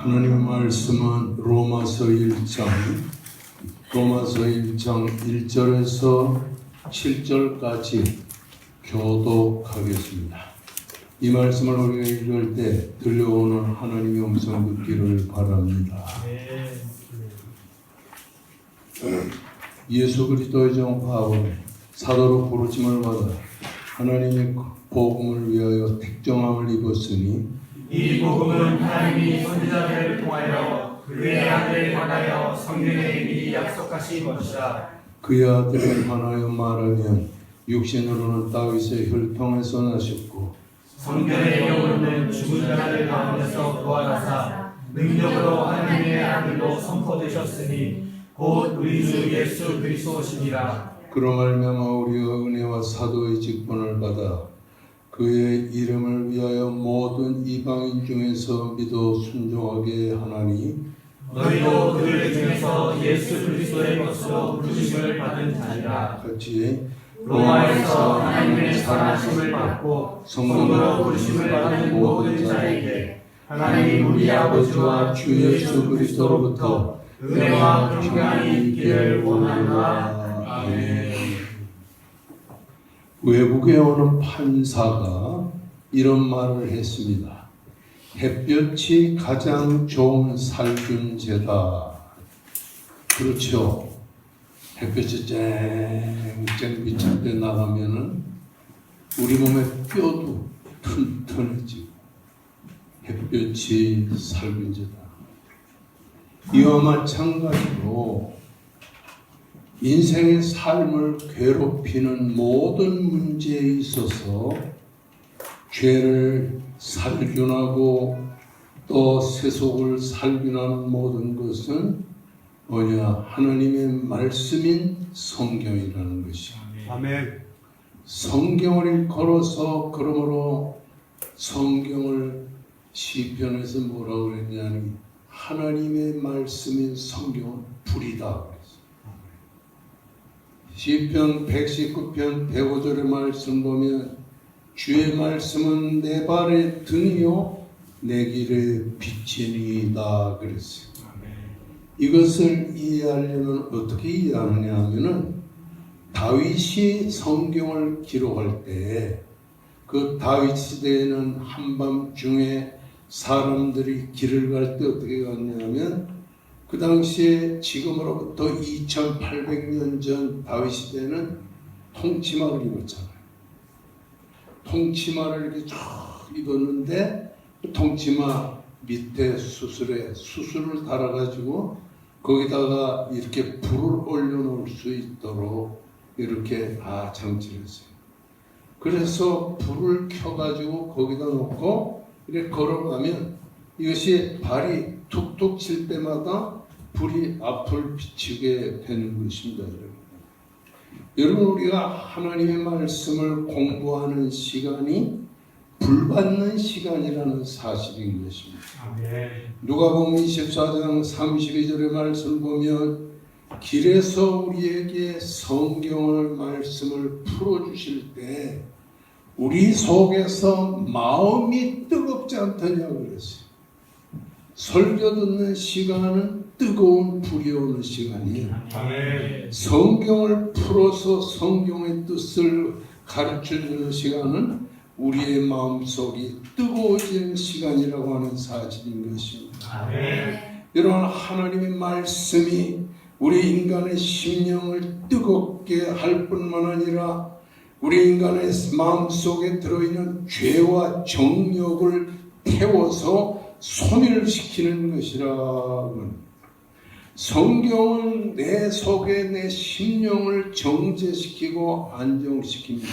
하나님의 말씀은 로마서 1장 1절에서 7절까지 교독하겠습니다. 이 말씀을 우리가 읽을 때 들려오는 하나님의 음성 듣기를 바랍니다. 예수 그리스도의 종 바울, 사도로 부르심을 받아 하나님의 복음을 위하여 택정함을 입었으니 이 복음은 하나님이 선지자들을 통하여 그의 아들에 관하여 성경에 미리 약속하신 것이라. 그의 아들에 관하여 말하면 육신으로는 다윗의 혈통에서 나셨고 성경의 경우는 죽은 자들 가운데서 부활하사 능력으로 하나님의 아들로 선포되셨으니 곧 우리 주 예수 그리스도시니라. 그로 말미암아 우리가 은혜와 사도의 직분을 받아 그의 이름을 위하여 모든 이방인 중에서 믿어 순종하게 하나니 너희도 그들 중에서 예수 그리스도의 것으로 부르심을 받은 자니라. 같이 로마에서 하나님의 사랑하심을 받고 성도로 부르심을 받은 모든 자에게 하나님 우리 아버지와 주 예수 그리스도로부터 은혜와 평강이 있기를 원하노라. 아멘. 외국에 오는 판사가 이런 말을 했습니다. 햇볕이 가장 좋은 살균제다. 그렇죠. 햇볕이 쨍쨍 비칠 때 나가면은 우리 몸의 뼈도 튼튼해지고 햇볕이 살균제다. 이와 마찬가지로 인생의 삶을 괴롭히는 모든 문제에 있어서 죄를 살균하고 또 세속을 살균하는 모든 것은 뭐냐? 하나님의 말씀인 성경이라는 것이야. 아멘. 성경을 걸어서 그러므로 성경을 시편에서 뭐라고 그랬냐니 하나님의 말씀인 성경은 불이다. 시편 119편 105절의 말씀 보면 주의 말씀은 내 발의 등이요 내 길의 빛이니이다 그랬어요. 이것을 이해하려면 어떻게 이해하느냐 하면은 다윗이 성경을 기록할 때 그 다윗 시대에는 한밤중에 사람들이 길을 갈 때 어떻게 갔냐면 그 당시에 지금으로부터 2800년 전 다윗 시대는 통치마를 입었잖아요. 통치마를 이렇게 쭉 입었는데 그 통치마 밑에 수술을 달아가지고 거기다가 이렇게 불을 올려놓을 수 있도록 이렇게 다 장치를 했어요. 그래서 불을 켜가지고 거기다 놓고 이렇게 걸어가면 이것이 발이 툭툭 칠 때마다 불이 앞을 비추게 되는 것입니다. 여러분 우리가 하나님의 말씀을 공부하는 시간이 불 받는 시간이라는 사실인 것입니다. 누가복음 24장 32절의 말씀 보면 길에서 우리에게 성경을 말씀을 풀어주실 때 우리 속에서 마음이 뜨겁지 않더냐 그랬어요. 설교 듣는 시간은 뜨거운 불이 오는 시간이에요. 성경을 풀어서 성경의 뜻을 가르쳐주는 시간은 우리의 마음속이 뜨거워지는 시간이라고 하는 사실인 것입니다. 이런 하나님의 말씀이 우리 인간의 심령을 뜨겁게 할 뿐만 아니라 우리 인간의 마음속에 들어있는 죄와 정욕을 태워서 소멸시키는 것이라고. 성경은 내 속에 내 심령을 정제시키고 안정시킵니다.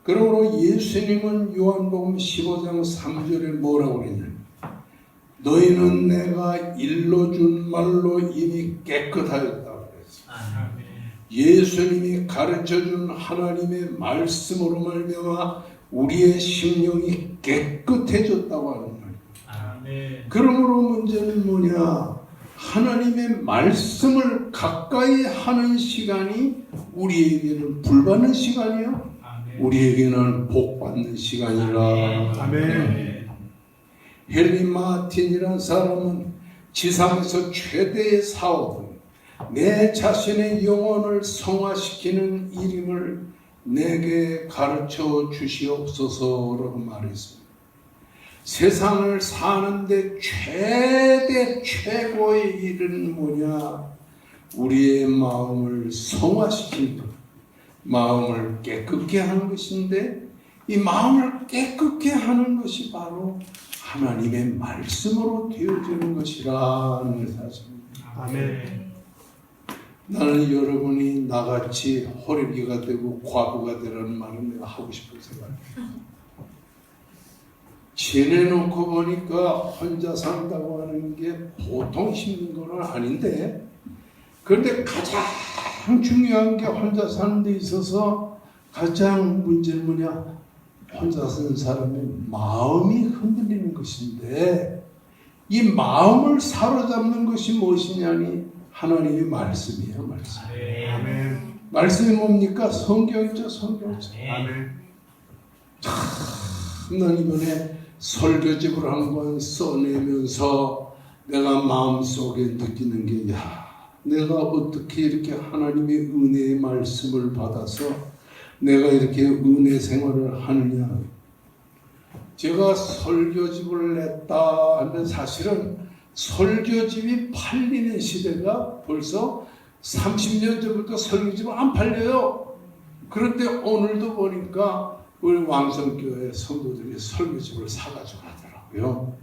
그러므로 예수님은 요한복음 15장 3절에 뭐라고 그랬냐면 너희는 내가 일러준 말로 이미 깨끗하였다고 그랬어요. 예수님이 가르쳐준 하나님의 말씀으로 말미암아 우리의 심령이 깨끗해졌다고 하는 말이에요. 그러므로 문제는 뭐냐? 하나님의 말씀을 가까이 하는 시간이 우리에게는 불 받는 시간이요. 우리에게는 복 받는 시간이라. 아멘. 헨리 마틴이라는 사람은 지상에서 최대의 사업은 내 자신의 영혼을 성화시키는 일임을 내게 가르쳐 주시옵소서라고 말했습니다. 세상을 사는데 최고의 일은 뭐냐? 우리의 마음을 성화시키는 것, 마음을 깨끗게 하는 것인데, 이 마음을 깨끗게 하는 것이 바로 하나님의 말씀으로 되어지는 것이라는 사실입니다. 아멘. 나는 여러분이 나같이 호래비가 되고 과부가 되라는 말은 내가 하고 싶은 생각이에요. 지내놓고 보니까 혼자 산다고 하는 게 보통 힘든 건 아닌데, 그런데 가장 중요한 게 혼자 사는 데 있어서 가장 문제는 뭐냐? 혼자 사는 사람의 마음이 흔들리는 것인데, 이 마음을 사로잡는 것이 무엇이냐니 하나님의 말씀이에요. 말씀. 아멘. 말씀이 뭡니까? 성경이죠. 성경이죠. 아멘. 난 이번에 설교집을 한 권 써내면서 내가 마음속에 느끼는 게, 내가 어떻게 이렇게 하나님의 은혜의 말씀을 받아서 내가 이렇게 은혜 생활을 하느냐. 제가 설교집을 냈다 하면 사실은 설교집이 팔리는 시대가 벌써 30년 전부터 설교집은 안 팔려요. 그런데 오늘도 보니까 우리 왕성교회 성도들이 설교집을 사가지고 하더라고요.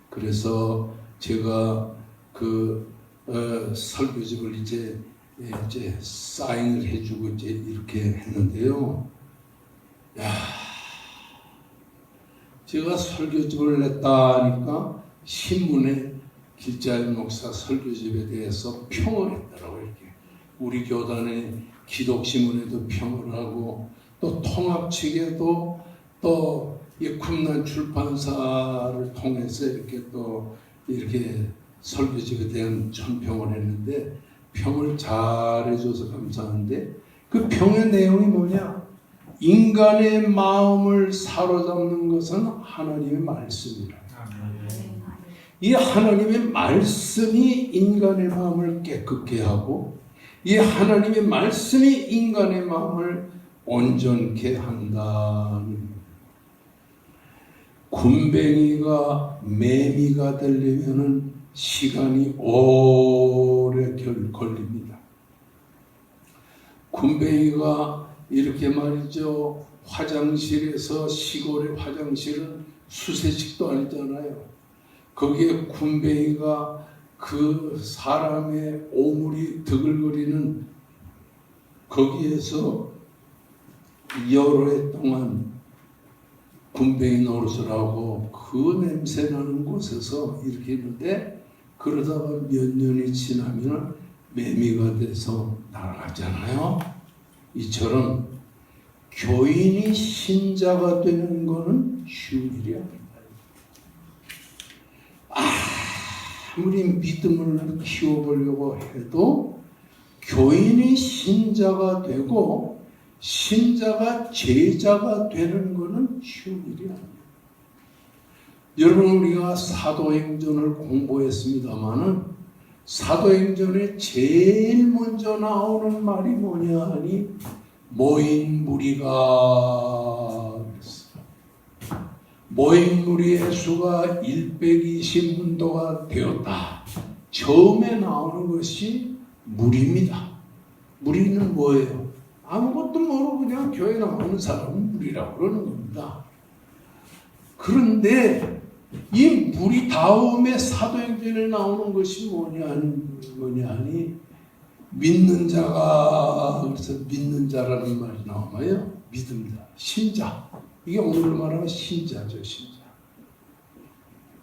그래서 제가 설교집을 이제 사인을 해주고 이제 이렇게 했는데요. 제가 설교집을 냈다 하니까 신문에 길자의 목사 설교집에 대해서 평을 했더라고요. 이렇게 우리 교단의 기독신문에도 평을 하고, 또 통합 측에도 또 이 쿰난 출판사를 통해서 이렇게 또 이렇게 설교집에 대한 전평을 했는데, 평을 잘해줘서 감사한데, 그 평의 내용이 뭐냐? 인간의 마음을 사로잡는 것은 하나님의 말씀이라. 이 하나님의 말씀이 인간의 마음을 깨끗게 하고, 이 하나님의 말씀이 인간의 마음을 온전케 한다는. 군뱅이가 매미가 되려면 시간이 오래 걸립니다. 군뱅이가 이렇게 말이죠. 화장실에서, 시골의 화장실은 수세식도 아니잖아요. 거기에 군뱅이가 그 사람의 오물이 드글거리는 거기에서 여러 해 동안 군뱅이 노릇을 하고 그 냄새 나는 곳에서 이렇게 있는데, 그러다가 몇 년이 지나면 매미가 돼서 날아가잖아요. 이처럼 교인이 신자가 되는 거는 쉬운 일이 아닙니다. 아무리 믿음을 키워보려고 해도 교인이 신자가 되고 신자가 제자가 되는 것은 쉬운 일이 아닙니다. 여러분, 우리가 사도행전을 공부했습니다마는 사도행전에 제일 먼저 나오는 말이 뭐냐 하니 모인 무리가 그랬어요. 모인 무리의 수가 120문도가 되었다. 처음에 나오는 것이 무리입니다. 무리는 뭐예요? 아무것도 모르고 그냥 교회 나오는 사람은 무리라고 그러는 겁니다. 그런데 이 무리 다음에 사도행전에 나오는 것이 뭐냐니 믿는 자가, 그래서 믿는 자라는 말이 나와요. 믿음자, 신자. 이게 오늘로 말하면 신자죠, 신자.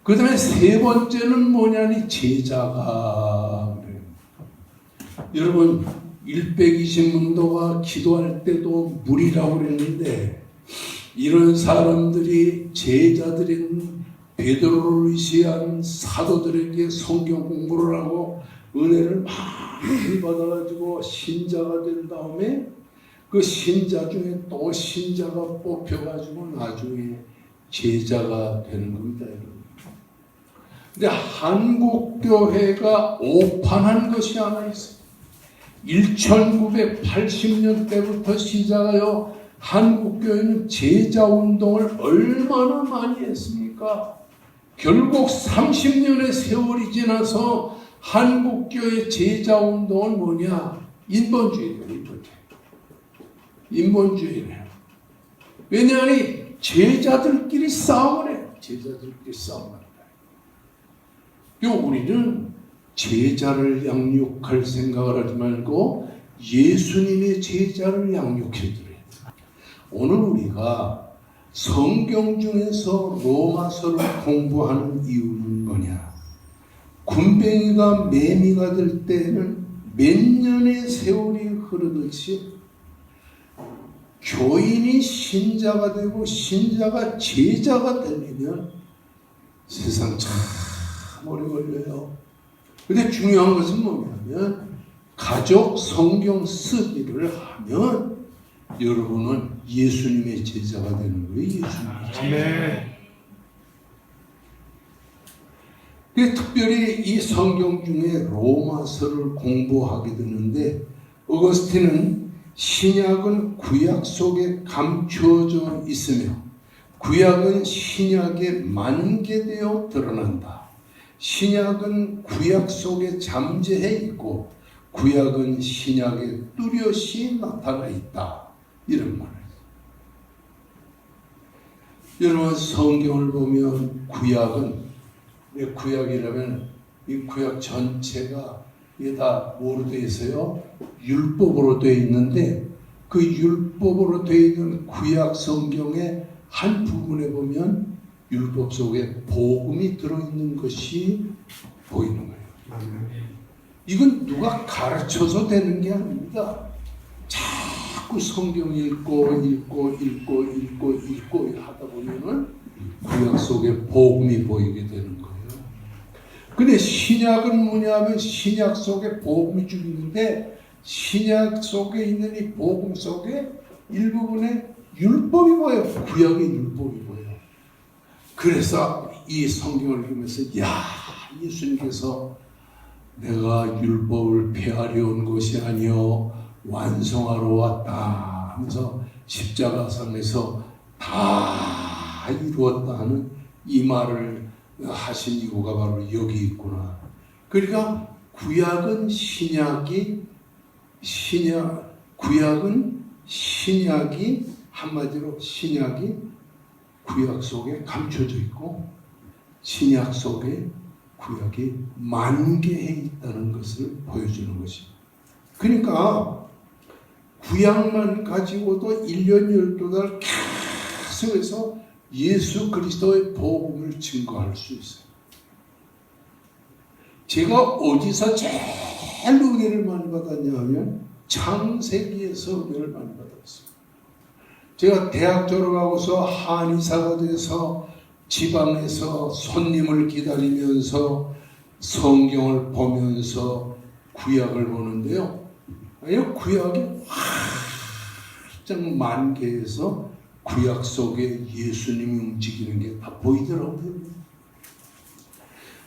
그 다음에 세 번째는 뭐냐니 제자가. 여러분, 120문도가 기도할 때도 무리라고 그랬는데, 이런 사람들이 제자들인 베드로를 의시한 사도들에게 성경 공부를 하고 은혜를 많이 받아가지고 신자가 된 다음에 그 신자 중에 또 신자가 뽑혀가지고 나중에 제자가 되는 겁니다, 여러분. 근데 한국교회가 오판한 것이 하나 있어요. 1980년 때부터 시작하여 한국교회는 제자운동을 얼마나 많이 했습니까? 결국 30년의 세월이 지나서 한국교회 제자운동은 뭐냐? 인본주의예요. 인본주의네요. 왜냐하니 제자들끼리 싸움을 해요. 제자들끼리 싸움을 해요. 우리는 제자를 양육할 생각을 하지 말고 예수님의 제자를 양육해드려요. 오늘 우리가 성경 중에서 로마서를 공부하는 이유는 뭐냐? 군뱅이가 매미가 될 때는 몇 년의 세월이 흐르듯이 교인이 신자가 되고 신자가 제자가 되려면 세상 참 오래 걸려요. 근데 중요한 것은 뭐냐면 가족 성경 쓰기를 하면 여러분은 예수님의 제자가 되는 거예요. 예수님의 제자. 특별히 이 성경 중에 로마서를 공부하게 되는데 어거스틴은 신약은 구약 속에 감추어져 있으며 구약은 신약에 만개되어 드러난다. 신약은 구약 속에 잠재해 있고 구약은 신약에 뚜렷이 나타나 있다. 이런 말이에요. 여러분 성경을 보면 구약은 왜 구약이라면 이 구약 전체가 이게 다 뭐로 되어 있어요? 율법으로 되어 있는데 그 율법으로 되어 있는 구약 성경의 한 부분에 보면 율법 속에 복음이 들어있는 것이 보이는 거예요. 이건 누가 가르쳐서 되는 게 아닙니다. 자꾸 성경 읽고 하다 보면은 구약 속에 복음이 보이게 되는 거예요. 근데 신약은 뭐냐면 신약 속에 복음이 좀 있는데 신약 속에 있는 이 복음 속에 일부분에 율법이 보여요. 구약의 율법이 보여요. 그래서 이 성경을 읽으면서 예수님께서 내가 율법을 폐하려 온 것이 아니요 완성하러 왔다 하면서 십자가상에서 다 이루었다 하는 이 말을 하신 이유가 바로 여기 있구나. 그러니까 구약은 신약이 한마디로 신약이 구약 속에 감춰져 있고 신약 속에 구약이 만개해 있다는 것을 보여주는 것입니다. 그러니까 구약만 가지고도 1년 12달 계속해서 예수 그리스도의 복음을 증거할 수 있어요. 제가 어디서 제일 은혜를 많이 받았냐 하면 창세기에서 은혜를 많이 받았어요. 제가 대학 졸업하고서 한의사가 돼서 지방에서 손님을 기다리면서 성경을 보면서 구약을 보는데요. 구약이 활짝 만개해서 구약 속에 예수님이 움직이는 게 다 보이더라고요.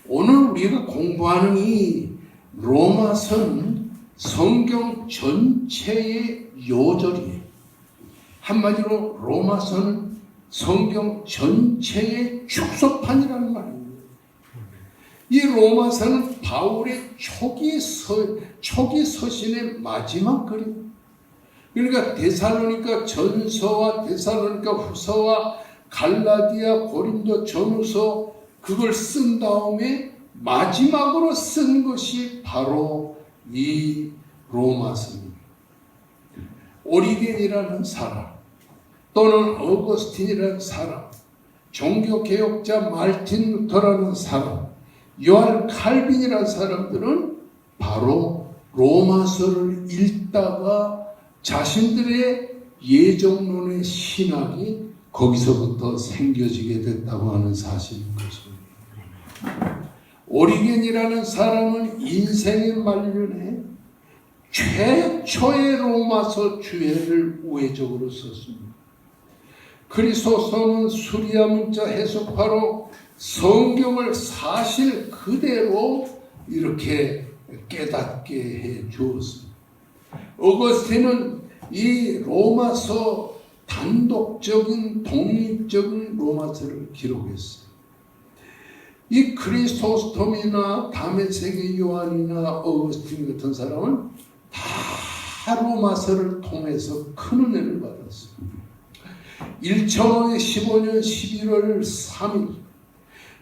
오늘 우리가 공부하는 이 로마서는 성경 전체의 요절이에요. 한마디로 로마서는 성경 전체의 축소판이라는 말입니다. 이 로마서는 바울의 초기 서신의 마지막 글. 그러니까 데살로니가 전서와 데살로니가 후서와 갈라디아 고린도 전후서 그걸 쓴 다음에 마지막으로 쓴 것이 바로 이 로마서입니다. 오리겐이라는 사람 또는 어거스틴이라는 사람, 종교개혁자 말틴 루터라는 사람, 요한 칼빈이라는 사람들은 바로 로마서를 읽다가 자신들의 예정론의 신학이 거기서부터 생겨지게 됐다고 하는 사실인 것입니다. 오리겐이라는 사람은 인생의 말년에 최초의 로마서 주해를 우회적으로 썼습니다. 크리소스토는 수리아 문자 해석파로 성경을 사실 그대로 이렇게 깨닫게 해 주었습니다. 어거스틴은 이 로마서 단독적인 독립적인 로마서를 기록했어요. 이 크리소스톰이나 다음의 세계 요한이나 어거스틴 같은 사람은 다 로마서를 통해서 큰 은혜를 받았어요. 1515년 11월 3일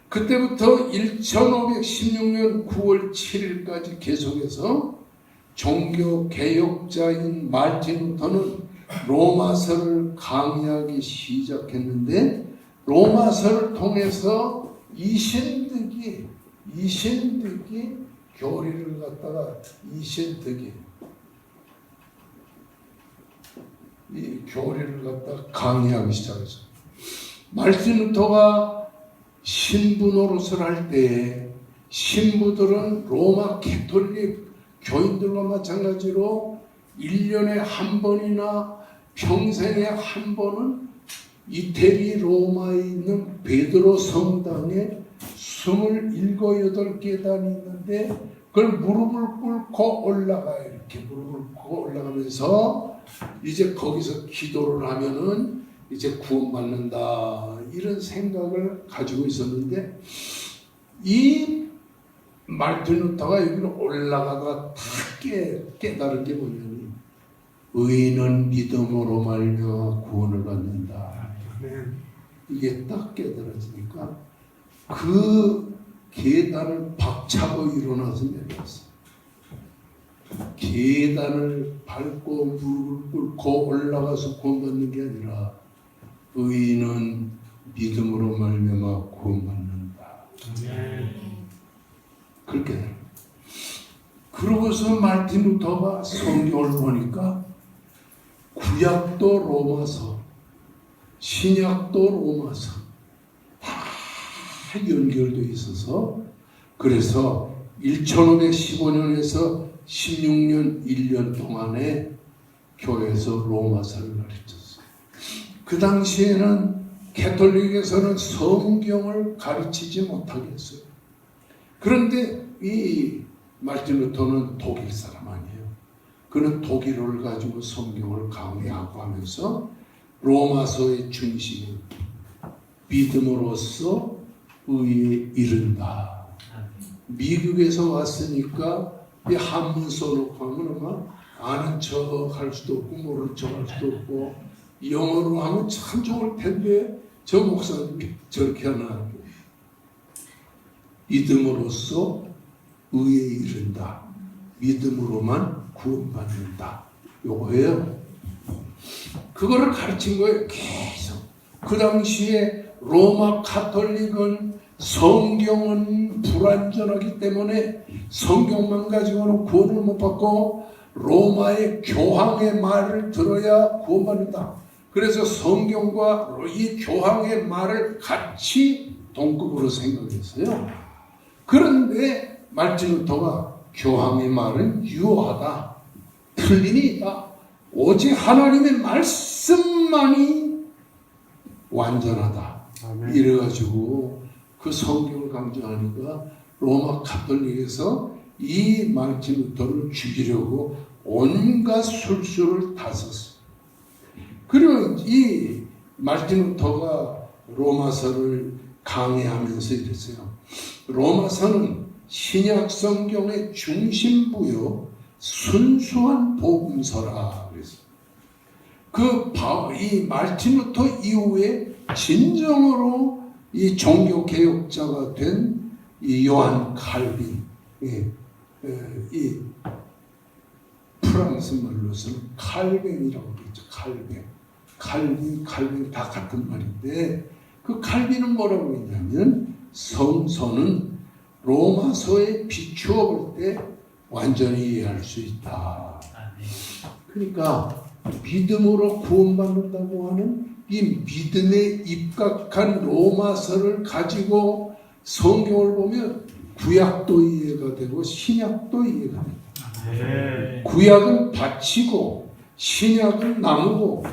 그때부터 1516년 9월 7일까지 계속해서 종교 개혁자인 마르틴 루터는 로마서를 강의하기 시작했는데 로마서를 통해서 이신득이 교리를 갖다가 이신득이 이 교리를 갖다가 강의하기 시작했어요. 마르틴 루터가 신부 노릇을 할 때에 신부들은 로마 캐톨릭 교인들과 마찬가지로 1년에 한 번이나 평생에 한 번은 이태리 로마에 있는 베드로 성당에 27-8계단이 있는데 그걸 무릎을 꿇고 올라가요. 이렇게 무릎을 꿇고 올라가면서 이제 거기서 기도를 하면은 이제 구원받는다 이런 생각을 가지고 있었는데 이 마르틴 루터가 여기로 올라가가 다 깨달은 게 뭐냐면 의인은 믿음으로 말미암아 구원을 받는다. 이게 딱 깨달아지니까 그 계단을 박차고 일어나서 내려왔어요. 계단을 밟고 무릎을 꿇고 올라가서 구원받는 게 아니라 의인은 믿음으로 말미암아 구원받는다. 그렇게 돼요. 그러고서 마르틴 루터가 성경을 보니까 구약도 로마서, 신약도 로마서 다 연결되어 있어서 그래서 1515년에서 16년 1년 동안에 교회에서 로마서를 가르쳤어요. 그 당시에는 캐톨릭에서는 성경을 가르치지 못하게 했어요. 그런데 이 마르틴 루터는 독일 사람 아니에요. 그는 독일어를 가지고 성경을 강의하고 하면서 로마서의 중심은 믿음으로써 의에 이른다. 미국에서 왔으니까 이 한문 써놓고 하면 아마 아는 척 할 수도 없고 모르는 척 할 수도 없고 영어로 하면 참 좋을 텐데 저 목사님이 저렇게 하나. 믿음으로써 의에 이른다. 믿음으로만 구원받는다. 요거예요. 그거를 가르친 거예요. 계속. 그 당시에 로마 카톨릭은 성경은 불완전하기 때문에 성경만 가지고는 구원을 못 받고 로마의 교황의 말을 들어야 구원받는다. 그래서 성경과 이 교황의 말을 같이 동급으로 생각했어요. 그런데 마르틴 루터가 교황의 말은 유효하다. 틀림이 있다. 오직 하나님의 말씀만이 완전하다. 아멘. 이래가지고 그 성경을 강조하니까 로마 카톨릭에서 이 마르틴 루터를 죽이려고 온갖 술수를 다 썼어요. 그리고 이 마르틴 루터가 로마서를 강의하면서 이랬어요. 로마서는 신약 성경의 중심부요 순수한 복음서라 그랬어요. 이 마르틴 루터 이후에 진정으로 이 종교 개혁자가 된 이 요한 칼빈, 이 프랑스 말로서는 칼뱅이라고 그러죠. 칼빈 다 같은 말인데 그 칼빈은 뭐라고 했냐면 성서는 로마서에 비추어 볼 때 완전히 이해할 수 있다. 그러니까 믿음으로 구원받는다고 하는 이 믿음에 입각한 로마서를 가지고 성경을 보면 구약도 이해가 되고 신약도 이해가 됩니다. 구약은 밭이고 신약은 나무고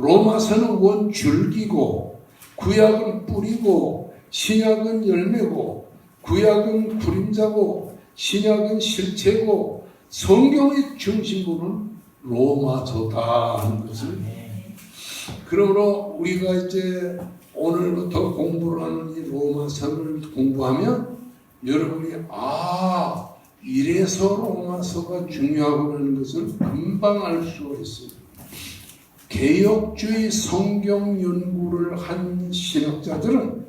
로마서는 원 줄기고 구약은 뿌리고 신약은 열매고 구약은 그림자고 신약은 실체고 성경의 중심부는 로마서다 하는 것을 그러므로 우리가 이제 오늘부터 공부를 하는 이 로마서를 공부하면 여러분이 이래서 로마서가 중요하다는 것을 금방 알 수가 있어요. 개혁주의 성경 연구를 한 신학자들은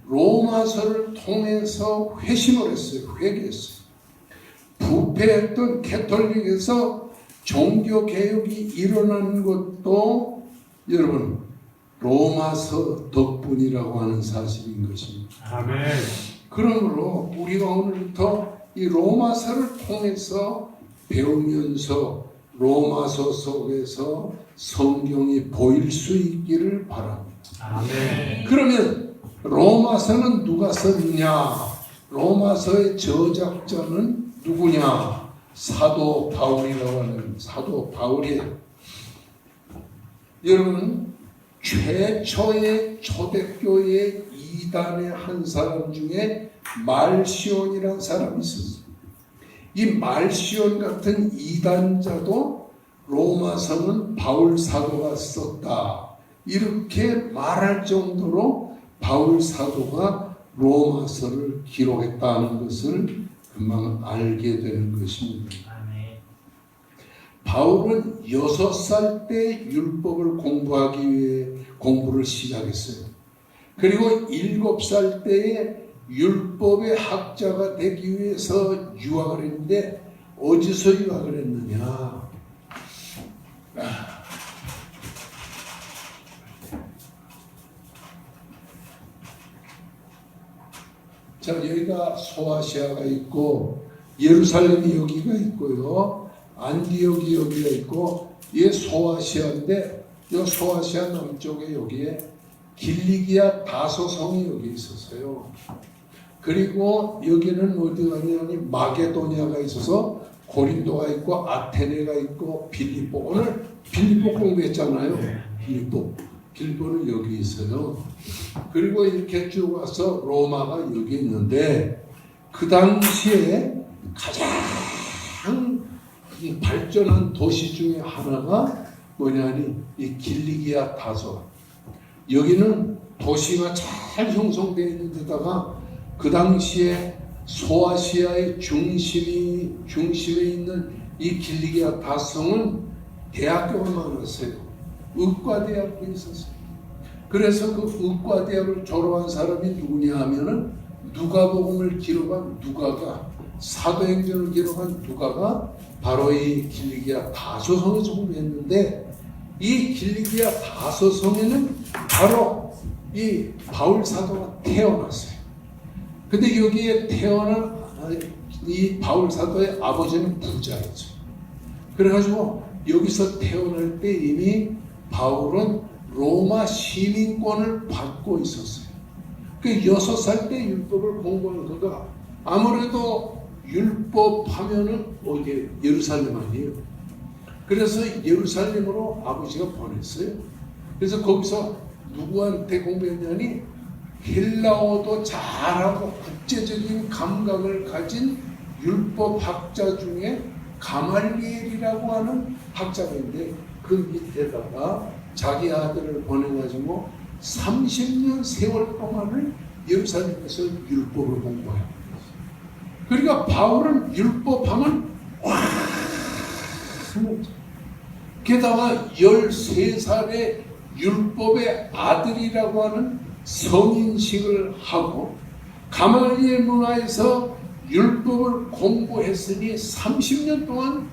로마서를 통해서 회심을 했어요. 회개했어요. 부패했던 캐톨릭에서 종교개혁이 일어난 것도 여러분 로마서 덕분이라고 하는 사실인 것입니다. 아멘. 그러므로 우리가 오늘부터 이 로마서를 통해서 배우면서 로마서 속에서 성경이 보일 수 있기를 바랍니다. 아멘. 그러면 로마서는 누가 썼냐? 로마서의 저작자는 누구냐? 사도 바울이라고 하는 사도 바울이에요. 여러분 최초의 초대교회 이단의 한 사람 중에 말시온이라는 사람이 있었어요. 이 말시온 같은 이단자도 로마서는 바울 사도가 썼다. 이렇게 말할 정도로 바울 사도가 로마서를 기록했다는 것을 금방 알게 되는 것입니다. 바울은 6살 때 율법을 공부하기 위해 공부를 시작했어요. 그리고 7살 때에 율법의 학자가 되기 위해서 유학을 했는데 어디서 유학을 했느냐? 자, 여기가 소아시아가 있고 예루살렘이 여기가 있고요. 안디옥이 여기가 있고 이게 소아시아인데 이 소아시아 남쪽에 여기에 길리기아 다소성이 여기 있었어요. 그리고 여기는 어디가 있냐면 마게도니아가 있어서 고린도가 있고 아테네가 있고 빌립보. 오늘 빌립보 공부했잖아요. 빌립보는 여기 있어요. 그리고 이렇게 쭉 와서 로마가 여기 있는데 그 당시에 가장 발전한 도시 중에 하나가 뭐냐니 이 길리기아 다소. 여기는 도시가 잘 형성되어 있는 데다가 그 당시에 소아시아의 중심에 있는 이 길리기아 다성은 대학교가 많았어요. 의과대학도 있었어요. 그래서 그 의과대학을 졸업한 사람이 누구냐 하면은 누가복음을 기록한 누가가 사도행전을 기록한 누가가 바로 이 길리기아 다소성에서 공부했는데 이 길리기아 다소성에는 바로 이 바울 사도가 태어났어요. 근데 여기에 태어난 이 바울 사도의 아버지는 부자였죠. 그래가지고 여기서 태어날 때 이미 바울은 로마 시민권을 받고 있었어요. 그 6살 때 율법을 공부한 그가 아무래도 율법 하면은 어디 예루살렘 아니에요. 그래서 예루살렘으로 아버지가 보냈어요. 그래서 거기서 누구한테 공부했냐니 헬라어도 잘하고 국제적인 감각을 가진 율법학자 중에 가말리엘이라고 하는 학자가 있는데 그 밑에다가 자기 아들을 보내가지고 30년 세월 동안을 예루살렘에서 율법을 공부해요. 그러니까 바울은 율법하면 게다가 13살의 율법의 아들이라고 하는 성인식을 하고 가말리엘 문화에서 율법을 공부했으니 30년 동안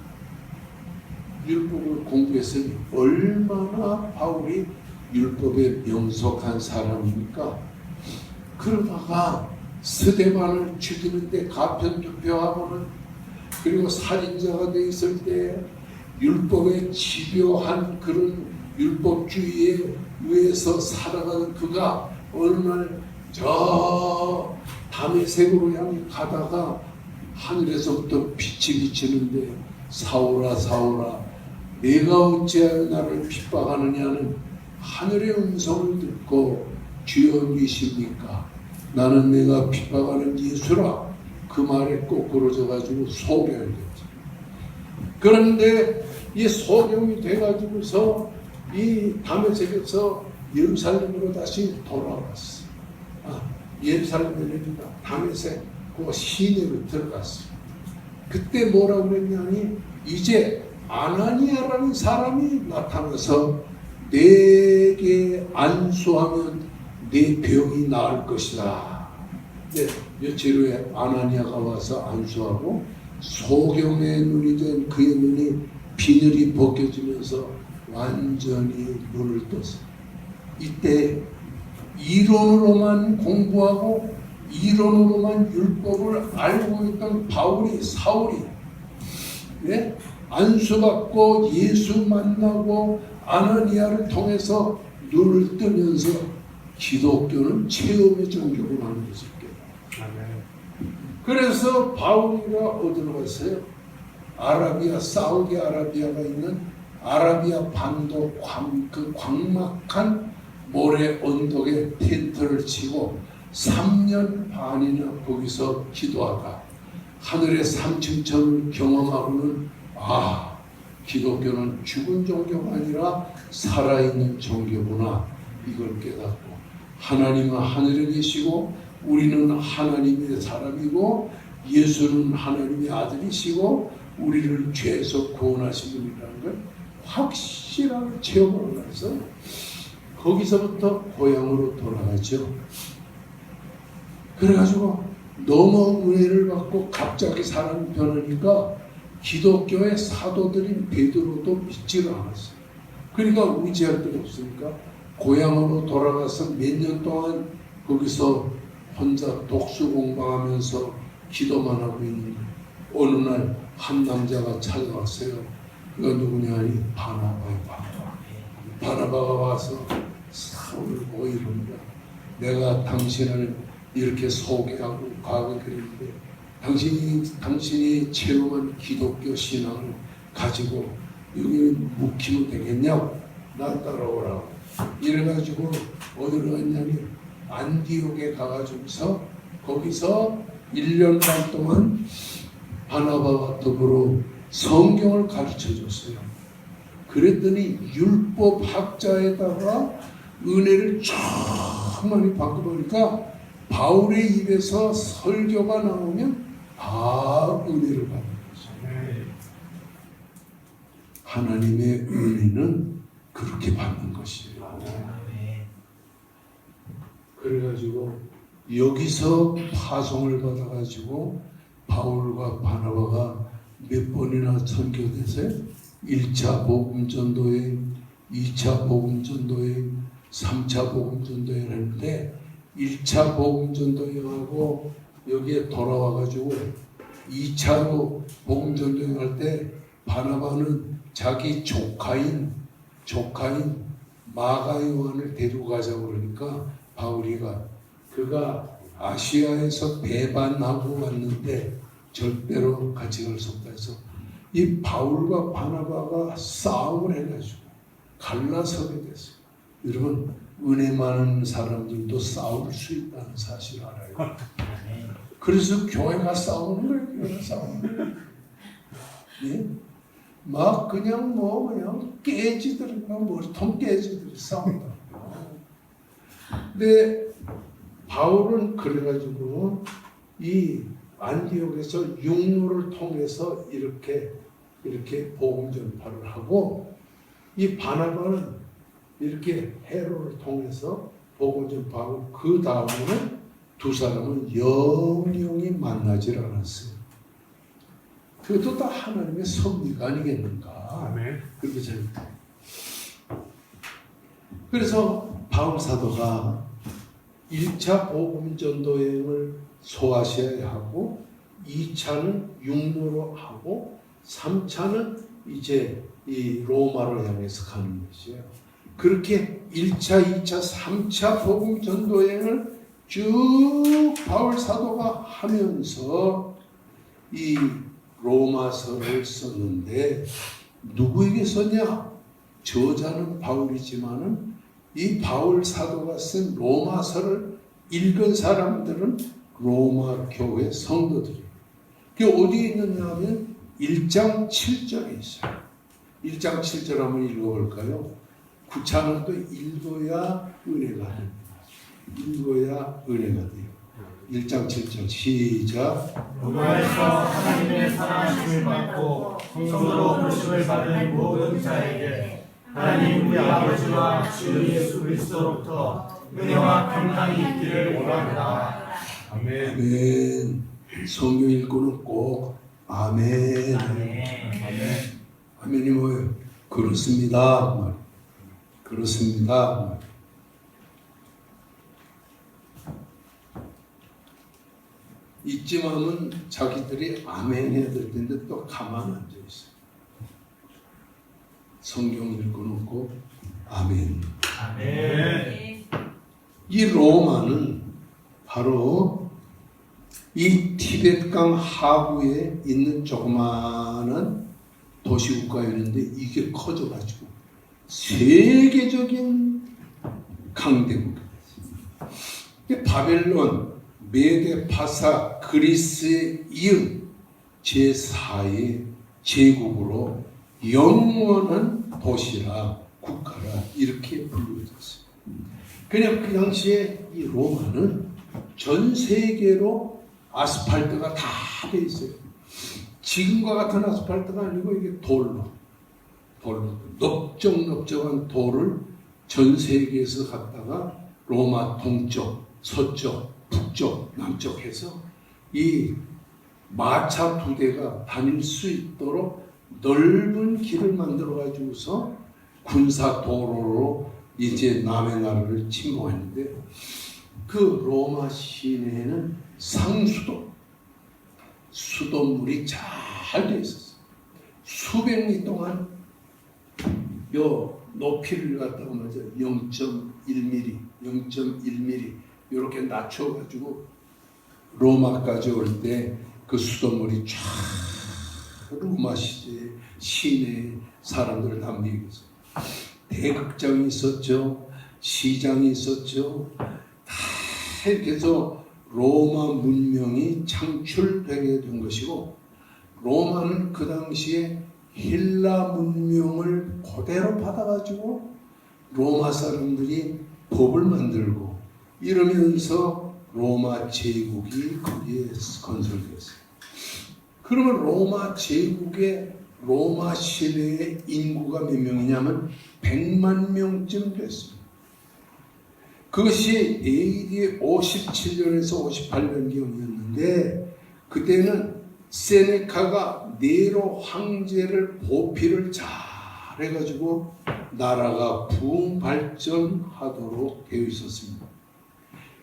율법을 공부했으니 얼마나 바울이 율법에 명석한 사람입니까? 그러다가 스데반을 죽이는데 가편투표하고는 그리고 살인자가 돼 있을 때 율법에 집요한 그런 율법주의에 의해서 살아가는 그가 어느 날 저 다메섹으로 향해 가다가 하늘에서부터 빛이 비치는데 사울아 사울아 내가 어찌하여 나를 핍박하느냐는 하늘의 음성을 듣고 주여 누이십니까? 나는 내가 핍박하는 예수라. 그 말에 꼬꾸러져 가지고 소경이 됐죠. 그런데 이 소경이 돼가지고서 이 다메섹에서 예루살렘으로 다시 돌아왔어. 예루살렘이 아니라 다메섹 그 시내로 들어갔어. 그때 뭐라고 그랬냐니 이제 아나니아라는 사람이 나타나서 내게 안수하면 네 병이 나을 것이다. 네, 며칠 후에 아나니아가 와서 안수하고 소경의 눈이 된 그의 눈이 비늘이 벗겨지면서 완전히 눈을 떴어. 이때 이론으로만 공부하고 이론으로만 율법을 알고 있던 바울이 사울이 네? 안수받고 예수 만나고 아나니아를 통해서 눈을 뜨면서 기독교는 체험의 종교로 하는 것을 깨달아. 그래서 바울이가 어디로 갔어요? 아라비아, 사우디아라비아가 있는 아라비아 반도 그 광막한 모래 언덕에 텐트를 치고 3년 반이나 거기서 기도하다 하늘의 삼층천을 경험하고는 기독교는 죽은 종교가 아니라 살아있는 종교구나 이걸 깨닫고 하나님은 하늘에 계시고 우리는 하나님의 사람이고 예수는 하나님의 아들이시고 우리를 죄에서 구원하신 분이라는 걸 확실하게 체험하고 나서 거기서부터 고향으로 돌아가죠. 그래가지고 너무 은혜를 받고 갑자기 사람이 변하니까 기독교의 사도들인 베드로도 믿지를 않았어요. 그러니까 의지할 데가 없으니까 고향으로 돌아가서 몇 년 동안 거기서 혼자 독수 공방하면서 기도만 하고 있는데 어느 날 한 남자가 찾아왔어요. 그가 누구냐 하니 바나바예요. 바나바가 와서 사울을 보고 이럽니다. 내가 당신을 이렇게 소개하고 과거 그랬는데 당신이 체험한 기독교 신앙을 가지고 여기 묵히면 되겠냐고 나 따라오라고 이래가지고 어디로 갔냐니 안디옥에 가가지고서 거기서 1년 반 동안 바나바와 더불어 성경을 가르쳐줬어요. 그랬더니 율법학자에다가 은혜를 쫙 많이 받고 보니까 바울의 입에서 설교가 나오면 다 은혜를 받는 거죠. 하나님의 은혜는 그렇게 받는 것이에요. 그래가지고 여기서 파송을 받아가지고 바울과 바나바가 몇 번이나 선교됐어요? 1차 복음전도여행, 2차 복음전도여행, 3차 복음전도여행 하는데 1차 복음전도여행하고 여기에 돌아와가지고 2차로 복음전도여행 할 때 바나바는 자기 조카인 마가 요한을 데리고 가자고 그러니까 바울이가 그가 아시아에서 배반하고 왔는데 절대로 같이 갈 수 없다 해서 이 바울과 바나바가 싸움을 해가지고 갈라서게 됐어요. 여러분 은혜 많은 사람들도 싸울 수 있다는 사실 알아요. 그래서 교회가 싸우는 거예요. 교회가 싸우는 거예요. 예? 막 그냥 깨지들 머리통 깨지들 싸운다. 근데 바울은 그래가지고 이 안디옥에서 육로를 통해서 이렇게 복음 전파를 하고 이 바나바는 이렇게 해로를 통해서 복음 전파하고 그 다음에는 두 사람은 영영이 만나질 않았어요. 그것도 다 하나님의 섭리가 아니겠는가. 아멘. 그렇게 생각해요. 그래서 바울 사도가 1차 복음 전도 여행을 소아시아에 하고 2차는 육로로 하고 3차는 이제 이 로마로 향해서 가는 것이에요. 그렇게 1차, 2차, 3차 복음 전도 여행을 쭉 바울 사도가 하면서 이 로마서를 썼는데 누구에게 썼냐? 저자는 바울이지만은 이 바울 사도가 쓴 로마서를 읽은 사람들은 로마 교회 성도들이에요. 그게 어디에 있느냐 하면 1장 7절에 있어요. 1장 7절 한번 읽어볼까요? 구차나도 읽어야 은혜가 됩니다. 읽어야 은혜가 돼요. 1장 7절 시작. 로마에서 하나님의 사랑하심을 받고 성도로 부르심을 받은 모든 자에게 하나님 우리 아버지와 주 예수 그리스도로부터 은혜와 평강이 있기를 원합니다. 아멘. 아멘. 성경 읽고는 꼭 아멘. 아멘이 뭐예요? 그렇습니다. 그렇습니다. 이쯤 하면 자기들이 아멘 해야 될 텐데 또 가만 앉아 있어요. 성경 읽고는 꼭 아멘. 아멘. 이 로마는 바로 이 티벳강 하구에 있는 조그마한 도시국가였는데 이게 커져가지고 세계적인 강대국이 됐어요. 바벨론, 메데, 파사, 그리스에 이은 제4의 제국으로 영원한 도시라 국가라 이렇게 불려졌어요. 그냥 그 당시에 이 로마는 전 세계로 아스팔트가 다 돼 있어요. 지금과 같은 아스팔트가 아니고 이게 돌로 넓적넓적한 돌을 전 세계에서 갖다가 로마 동쪽, 서쪽, 북쪽, 남쪽 해서 이 마차 2대가 다닐 수 있도록 넓은 길을 만들어 가지고서 군사 도로로 이제 남의 나라를 침공했는데 그 로마 시내에는 수돗물이 잘 돼 있었어요. 수백 리 동안 요 높이를 갖다가 맞아 0.1mm 이렇게 낮춰가지고 로마까지 올 때 그 수돗물이 쫙 로마 시내 사람들을 다 먹였어요. 대극장이 있었죠. 시장이 있었죠. 다 이렇게 해서 로마 문명이 창출되게 된 것이고 로마는 그 당시에 헬라 문명을 그대로 받아가지고 로마 사람들이 법을 만들고 이러면서 로마 제국이 거기에 건설됐어요. 그러면 로마 제국의 로마 시내의 인구가 몇 명이냐면 100만 명쯤 됐습니다. 그것이 AD 57년에서 58년경이었는데 그때는 세네카가 네로 황제를 보필을 잘 해가지고 나라가 부흥 발전하도록 되어 있었습니다.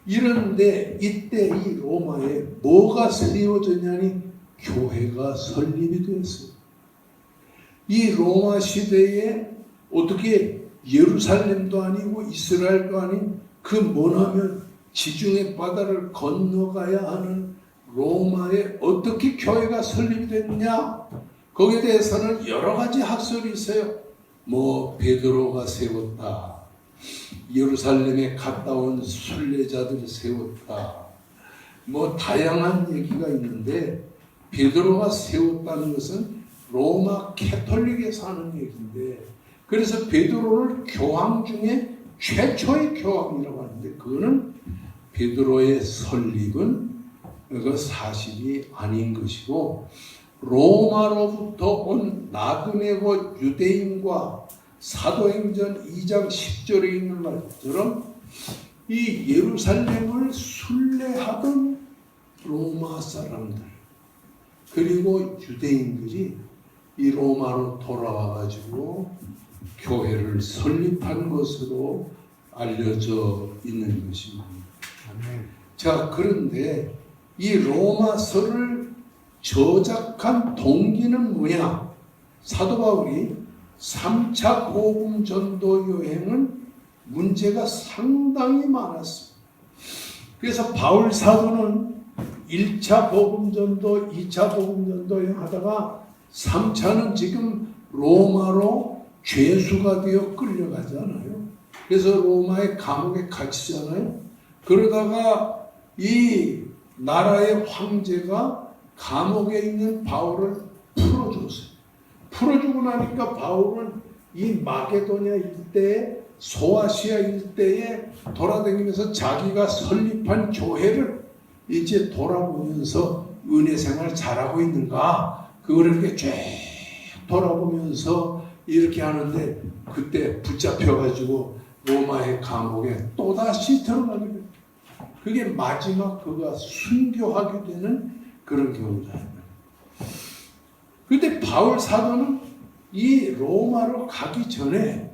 이런데 이때 이 로마에 뭐가 세워졌냐니 교회가 설립이 되었어요. 이 로마 시대에 어떻게 예루살렘도 아니고 이스라엘도 아닌 그 머나면 지중해 바다를 건너가야 하는 로마에 어떻게 교회가 설립이 됐느냐? 거기에 대해서는 여러 가지 학설이 있어요. 베드로가 세웠다. 예루살렘에 갔다 온 순례자들이 세웠다. 다양한 얘기가 있는데 베드로가 세웠다는 것은 로마 캐톨릭에서 하는 얘기인데 그래서 베드로를 교황 중에 최초의 교황이라고 하는데 그거는 베드로의 설립은 그 사실이 아닌 것이고 로마로부터 온 나그네고 유대인과 사도행전 2장 10절에 있는 말처럼 이 예루살렘을 순례하던 로마 사람들 그리고 유대인들이 이 로마로 돌아와 가지고 교회를 설립한 것으로 알려져 있는 것입니다. 자, 그런데 이 로마서를 저작한 동기는 뭐냐? 사도 바울이 3차 복음 전도 여행은 문제가 상당히 많았습니다. 그래서 바울 사도는 1차 복음 전도, 2차 복음 전도 여행 하다가 3차는 지금 로마로 죄수가 되어 끌려가잖아요. 그래서 로마의 감옥에 갇히잖아요. 그러다가 이 나라의 황제가 감옥에 있는 바울을 풀어줬어요. 풀어주고 나니까 바울은 이 마게도냐 일대에 소아시아 일대에 돌아다니면서 자기가 설립한 교회를 이제 돌아보면서 은혜 생활 잘하고 있는가 그거를 이렇게 쭉 돌아보면서 이렇게 하는데 그때 붙잡혀가지고 로마의 감옥에 또다시 들어가게 돼요. 그게 마지막 그가 순교하게 되는 그런 경우다. 그런데 바울 사도는 이 로마로 가기 전에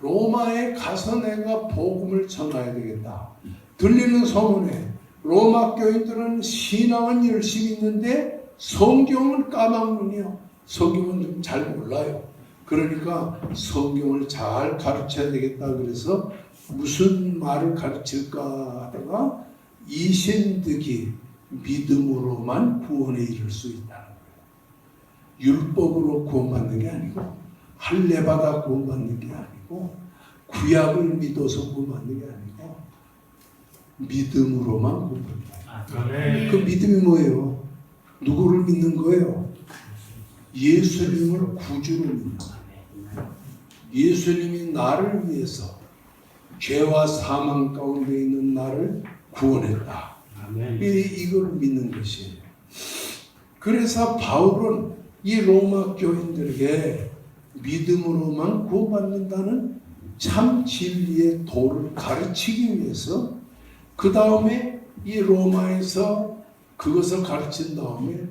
로마에 가서 내가 복음을 전해야 되겠다. 들리는 소문에 로마 교인들은 신앙은 열심히 있는데 성경은 까막눈이요. 성경은 좀 잘 몰라요. 그러니까 성경을 잘 가르쳐야 되겠다. 그래서 무슨 말을 가르칠까 하다가 이신득이 믿음으로만 구원에 이를 수 있다는 거예요. 율법으로 구원받는 게 아니고 할례받아 구원받는 게 아니고 구약을 믿어서 구원받는 게 아니고 믿음으로만 구원받는 거예요. 그 믿음이 뭐예요? 누구를 믿는 거예요? 예수님을 구주로 믿는 거예요. 예수님이 나를 위해서 죄와 사망 가운데 있는 나를 구원했다. 이걸 믿는 것이에요. 그래서 바울은 이 로마 교인들에게 믿음으로만 구원받는다는 참 진리의 도를 가르치기 위해서 그 다음에 이 로마에서 그것을 가르친 다음에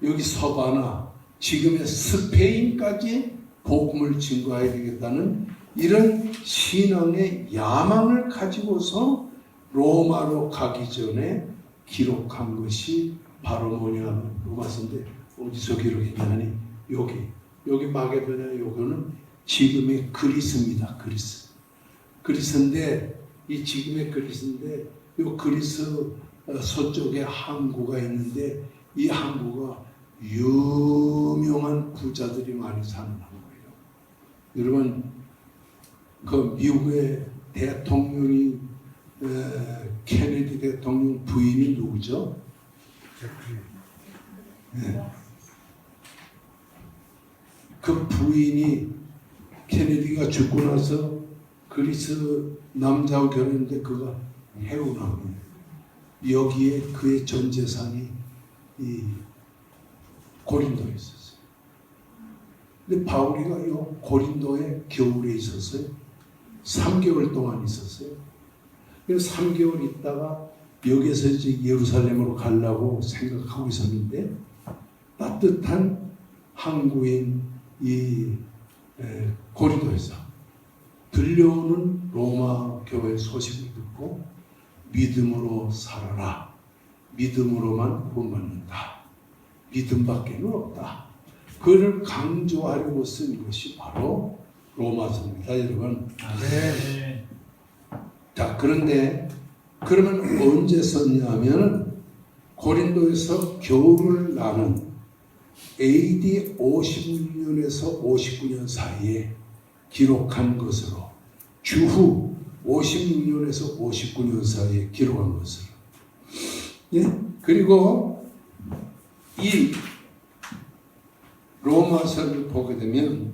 여기 서바나 지금의 스페인까지 복음을 증거해야 되겠다는 이런 신앙의 야망을 가지고서 로마로 가기 전에 기록한 것이 바로 뭐냐면 로마서인데 어디서 기록했냐니 여기 마게도냐 요거는 지금의 그리스입니다. 그리스인데 이 지금의 그리스인데 요 그리스 서쪽에 항구가 있는데 이 항구가 유명한 부자들이 많이 사는 항구예요. 여러분 그 미국의 대통령이 케네디 대통령 부인이 누구죠? 네. 그 부인이 케네디가 죽고 나서 그리스 남자하고 결혼했는데 그가 해운왕이에요. 여기에 그의 전 재산이 이 고린도에 있었어요. 근데 바울이가 이 고린도에 겨울에 있었어요. 3개월 동안 있었어요. 그래서 3개월 있다가 여기에서 이제 예루살렘으로 가려고 생각하고 있었는데 따뜻한 항구인 이 고린도에서 들려오는 로마 교회 소식을 듣고 믿음으로 살아라. 믿음으로만 구원받는다. 믿음밖에는 없다. 그를 강조하려고 쓴 것이 바로 로마서입니다, 여러분. 네. 자, 그런데 그러면 언제 썼냐면 고린도에서 겨울을 나는 AD 56년에서 59년 사이에 기록한 것으로 주후 56년에서 59년 사이에 기록한 것으로 예? 그리고 이 로마서를 보게 되면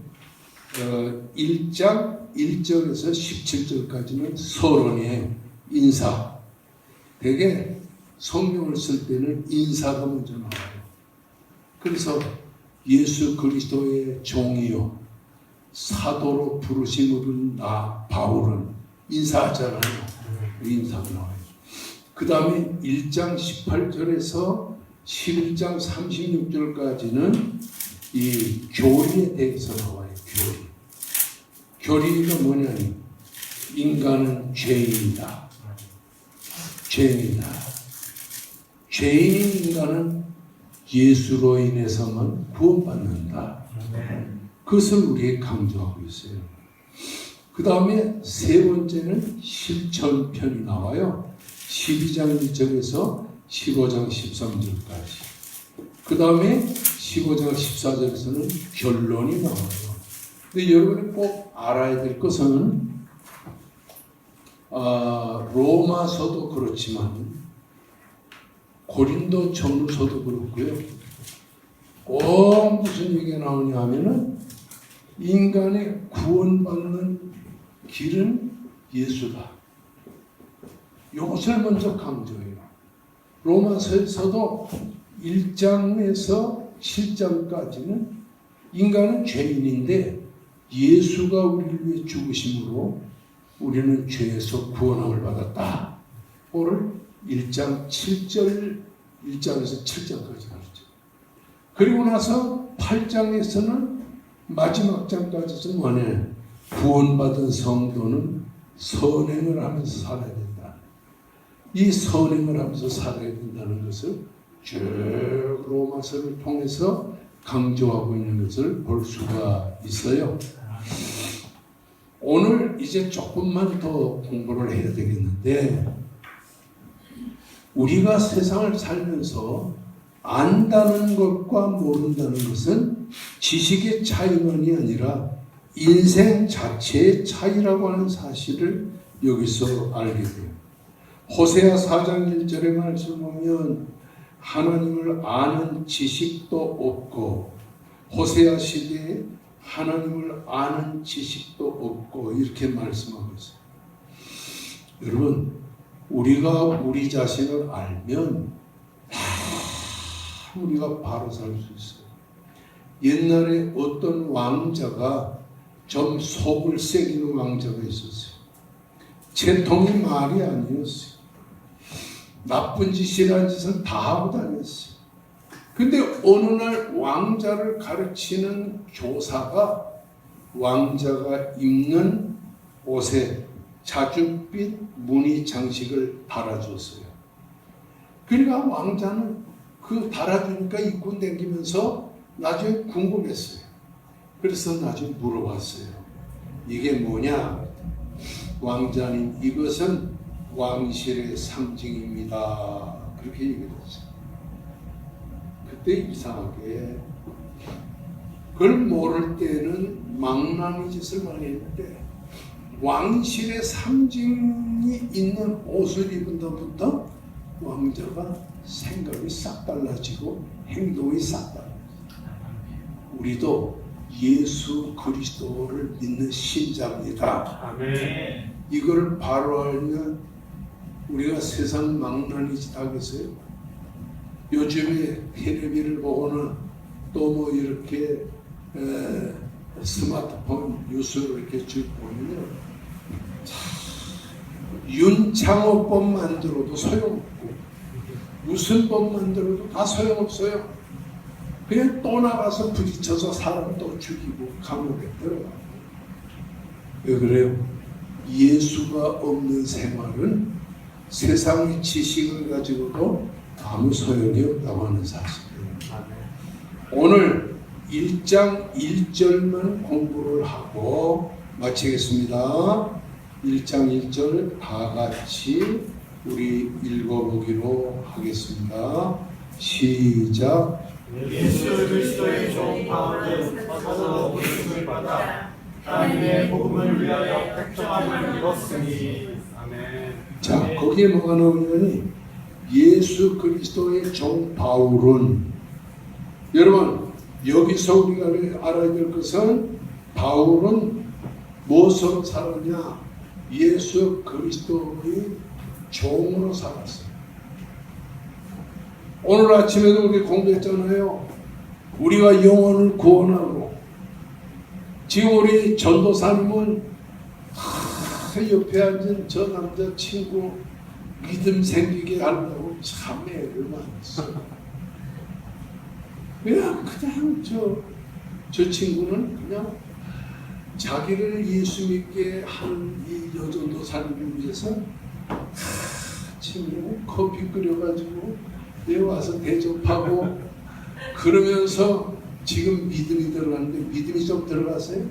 1장 1절에서 17절까지는 서론의 인사. 되게 성경을 쓸 때는 인사가 먼저 나와요. 그래서 예수 그리스도의 종이요 사도로 부르심을 나 바울은 인사하잖아요. 인사가 나와요. 그 다음에 1장 18절에서 11장 36절까지는 이 교리에 대해서 나와요. 교리가 뭐냐면 인간은 죄인이다. 죄인인 인간은 예수로 인해서만 구원받는다. 그것을 우리에게 강조하고 있어요. 그 다음에 세 번째는 실천편이 나와요. 12장 1절에서 15장 13절까지. 그 다음에 15장 14절에서는 결론이 나와요. 근데 여러분이 꼭 알아야 될 것은 로마서도 그렇지만 고린도 전후서도 그렇고요. 꼭 무슨 얘기가 나오냐 하면은 인간의 구원받는 길은 예수다. 이것을 먼저 강조해요. 로마서에서도 1장에서 7장까지는 인간은 죄인인데 예수가 우리를 위해 죽으심으로 우리는 죄에서 구원함을 받았다. 오늘 1장 7절, 1장에서 7장까지 가르쳐. 그리고 나서 8장에서는 마지막 장까지는 뭐냐? 구원받은 성도는 선행을 하면서 살아야 된다. 이 선행을 하면서 살아야 된다는 것을 쭉 로마서를 통해서 강조하고 있는 것을 볼 수가 있어요. 오늘 이제 조금만 더 공부를 해야 되겠는데, 우리가 세상을 살면서 안다는 것과 모른다는 것은 지식의 차이만이 아니라 인생 자체의 차이라고 하는 사실을 여기서 알게 돼요. 호세아 4장 1절의 말씀을 보면 하나님을 아는 지식도 없고, 호세아 시대에 하나님을 아는 지식도 없고 이렇게 말씀하고 있어요. 여러분, 우리가 우리 자신을 알면 우리가 바로 살 수 있어요. 옛날에 어떤 왕자가 좀 속을 새기는 왕자가 있었어요. 채통이 말이 아니었어요. 나쁜 짓이라는 짓을 다 하고 다녔어요. 근데 어느 날 왕자를 가르치는 교사가 왕자가 입는 옷에 자줏빛 무늬 장식을 달아줬어요. 그러니까 왕자는 그 달아주니까 입고 다니면서 나중에 궁금했어요. 그래서 나중에 물어봤어요. 이게 뭐냐? 왕자님, 이것은 왕실의 상징입니다. 그렇게 얘기했어요. 그때 이상하게 그걸 모를 때는 망나니 짓을 많이 했는데 왕실의 상징이 있는 옷을 입은 다음부터 왕자가 생각이 싹 달라지고 행동이 싹 달라져요. 우리도 예수 그리스도를 믿는 신자입니다. 아멘. 이걸 바로 알면 우리가 세상 망나니 짓 하겠어요? 요즘에 텔레비를 보거나 또 뭐 이렇게 스마트폰 뉴스를 이렇게 쭉 보면 윤창호 법 만들어도 소용없고 무슨 법 만들어도 다 소용없어요. 그냥 또 나가서 부딪혀서 사람 또 죽이고 감옥에 들어가고. 왜 그래요? 예수가 없는 생활은 세상의 지식을 가지고도 아무 소용이 없다고 하는 사실이에요. 오늘 1장 1절만 공부를 하고 마치겠습니다. 1장 1절 다 같이 우리 읽어보기로 하겠습니다. 시작. 예수 그리스도의 종 바울은 사도로 부르심을 받아 하나님의 복음을 위하여 택정함을 입었으니. 아멘. 자, 거기에 뭐가 나오냐니 예수 그리스도의 종 바울은, 여러분 여기서 우리가 알아야 될 것은 바울은 무엇으로 살았냐? 예수 그리스도의 종으로 살았어요. 오늘 아침에도 우리 공부했잖아요. 우리가 영혼을 구원하고, 지금 우리 전도사님은 옆에 앉은 저 남자 친구 믿음 생기게 하려고 참 애를 많이 써요. 그냥 저 친구는 그냥 자기를 예수 믿게 한 이 여전도사님을 위해서 친구 커피 끓여가지고 내 와서 대접하고 그러면서 지금 믿음이 들어가는데, 믿음이 좀 들어가세요?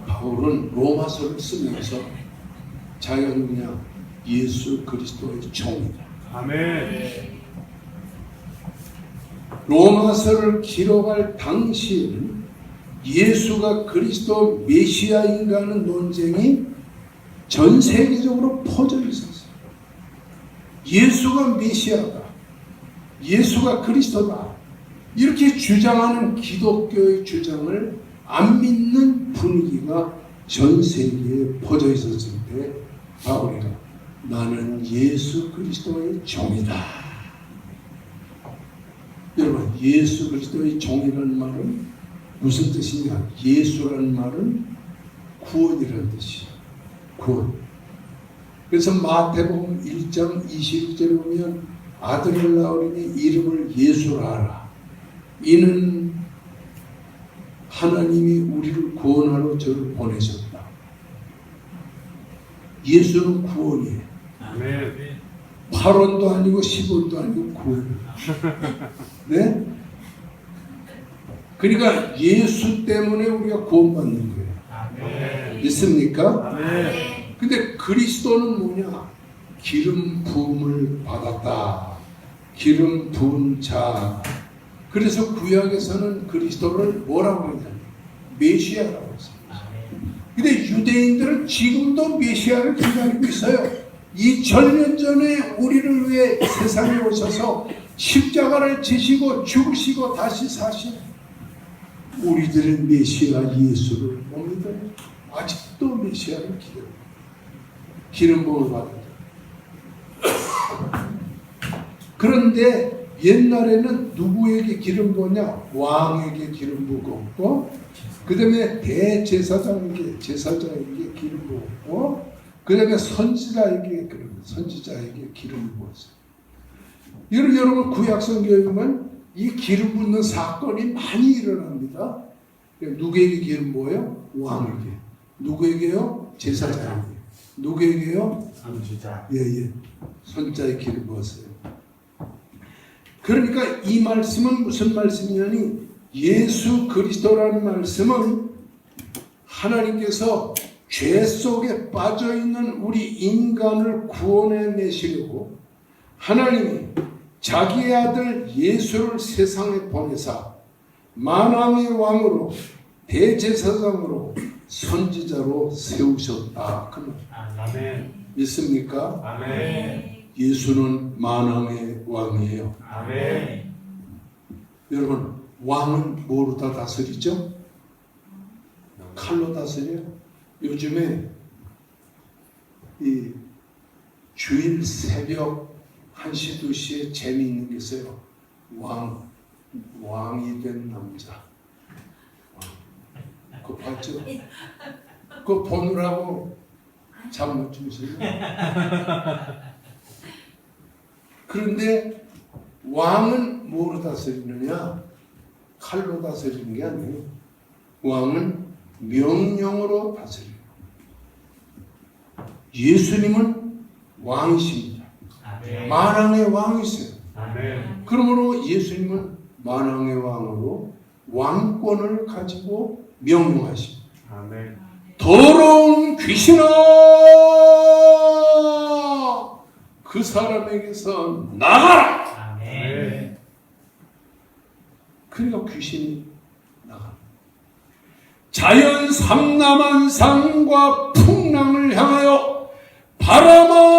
바울은 로마서를 쓰면서 자기는 그냥 예수 그리스도의 종이다. 아멘. 로마서를 기록할 당시에는 예수가 그리스도 메시아인가 하는 논쟁이 전 세계적으로 퍼져 있었어요. 예수가 메시아다. 예수가 그리스도다. 이렇게 주장하는 기독교의 주장을 안 믿는 분위기가 전 세계에 퍼져 있었을 때 바울이가 나는 예수 그리스도의 종이다. 여러분, 예수 그리스도의 종이라는 말은 무슨 뜻이냐? 예수라는 말은 구원이라는 뜻이에요. 구원. 그래서 마태복음 1장 21절에 보면 아들을 낳으리니 이름을 예수라 하라. 이는 하나님이 우리를 구원하러 저를 보내셨다. 예수는 구원이에요. 아멘. 8원도 아니고 10원도 아니고 구원. 네? 그러니까 예수 때문에 우리가 구원받는 거예요. 아멘. 믿습니까? 아멘. 근데 그리스도는 뭐냐? 기름 부음을 받았다. 기름 부은 자. 그래서 구약에서는 그리스도를 뭐라고 하냐? 메시아라고 했어요. 근데 유대인들은 지금도 메시아를 기다리고 있어요. 2000년 전에 우리를 위해 세상에 오셔서 십자가를 지시고 죽으시고 다시 사신 우리들은 메시아 예수를 못 믿어요. 아직도 메시아를 기다려요. 기름 부음을 받았다. 그런데 옛날에는 누구에게 기름 부었냐? 왕에게 기름 부었고, 그 다음에 대제사장에게, 제사장에게 기름 부었고, 그 다음에 선지자에게 기름 부었어요. 여러분 구약 성경에 보면 이 기름 붓는 사건이 많이 일어납니다. 누구에게 기름 부어요? 왕에게. 누구에게요? 제사장에게. 누구에게요? 선지자. 예. 선자에 기름 부었어요. 그러니까 이 말씀은 무슨 말씀이냐니 예수 그리스도라는 말씀은 하나님께서 죄 속에 빠져있는 우리 인간을 구원해내시려고 하나님이 자기의 아들 예수를 세상에 보내사 만왕의 왕으로 대제사장으로 선지자로 세우셨다. 그 말. 아멘. 믿습니까? 아멘. 예수는 만왕의 왕이에요. 아멘. 여러분, 왕은 뭐로 다 다스리죠? 칼로 다스려요. 요즘에 이 주일 새벽 1시, 2시에 재미있는 게 있어요. 왕이 된 남자. 그거 봤죠? 그거 보느라고 잠 못 주무세요. 그런데 왕은 뭐로 다스리느냐? 칼로 다스리는 게 아니에요. 왕은 명령으로 다스려요. 예수님은 왕이십니다. 아멘. 만왕의 왕이세요. 아멘. 그러므로 예수님은 만왕의 왕으로 왕권을 가지고 명령하십니다. 아멘. 더러운 귀신아, 그 사람에게서 나가라. 아멘. 그러니까 귀신이 나가. 자연 삼라만상과 풍랑을 향하여 바람아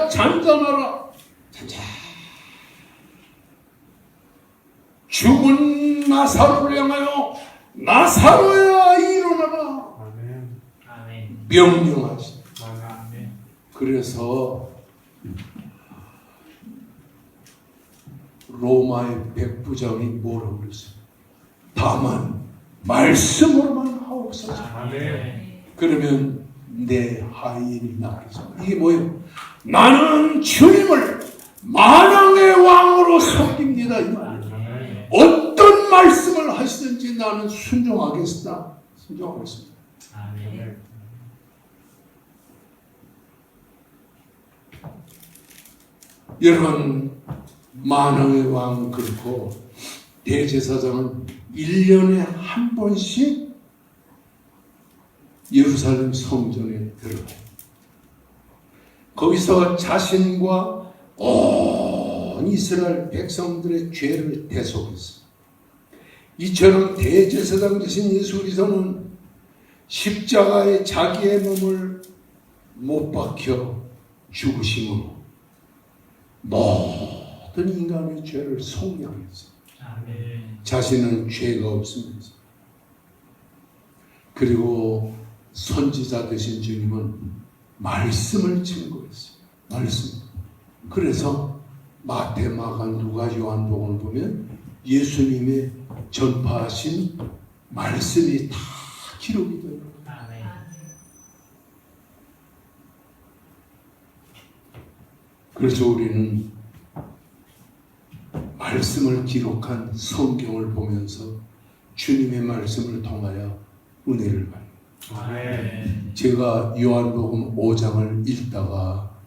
잔잔하라. 잔잔. 죽은 나사로를 향하여 나사로야 일어나라. 아멘. 아멘. 명령하시. 아멘. 그래서 로마의 백부장이 뭐라고 그랬어요? 다만 말씀으로만 하옵소서. 아멘. 그러면 내 하인이 나가겠습니다. 이게 뭐예요? 나는 주님을 만왕의 왕으로 섬깁니다. 이 말. 아멘. 어떤 말씀을 하시든지 나는 순종하겠습니다. 순종하겠습니다. 아멘. 여러분, 만왕의 왕은 그렇고 대제사장은 1년에 한 번씩 예루살렘 성전에 들어가요. 거기서 자신과 온 이스라엘 백성들의 죄를 대속했어요. 이처럼 대제사장 되신 예수 그리스도는 십자가에 자기의 몸을 못 박혀 죽으심으로 모든 인간의 죄를 속량했어. 아멘. 자신은 죄가 없으면서. 그리고 선지자 되신 주님은 말씀을 증거했어요. 말씀. 그래서 마태, 마가, 누가, 요한복음을 보면 예수님의 전파하신 말씀이 다 기록이 돼요. 아멘. 그래서 우리는 말씀을 기록한 성경을 보면서 주님의 말씀을 통하여 은혜를 받는. 아멘. 제가 요한복음 5장을 읽다가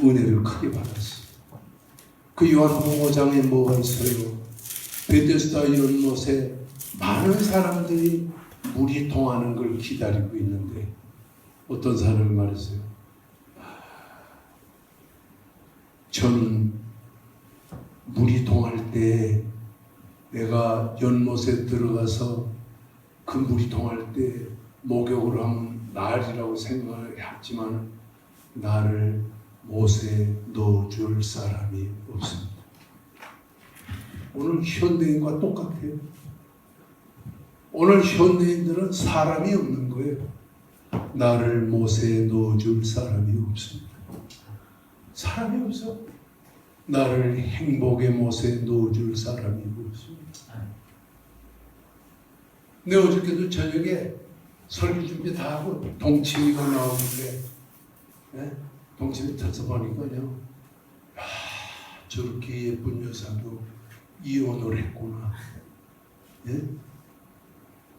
은혜를 크게 받았어요. 그 요한복음 5장에 뭐가 있어요? 베데스다 연못에 많은 사람들이 물이 통하는 걸 기다리고 있는데 어떤 사람이 말했어요. 저는 물이 통할 때 내가 연못에 들어가서 그 물이 통할 때 목욕을 하면 날이라고 생각했지만 나를 못에 넣어줄 사람이 없습니다. 오늘 현대인과 똑같아요. 오늘 현대인들은 사람이 없는 거예요. 나를 못에 넣어줄 사람이 없습니다. 사람이 없어. 나를 행복의 못에 넣어줄 사람이 없습니다. 내 어저께도 저녁에 설교 준비 다 하고 동치미가 나오는데 동치미 타서 보니까요, 저렇게 예쁜 여자도 이혼을 했구나. 예?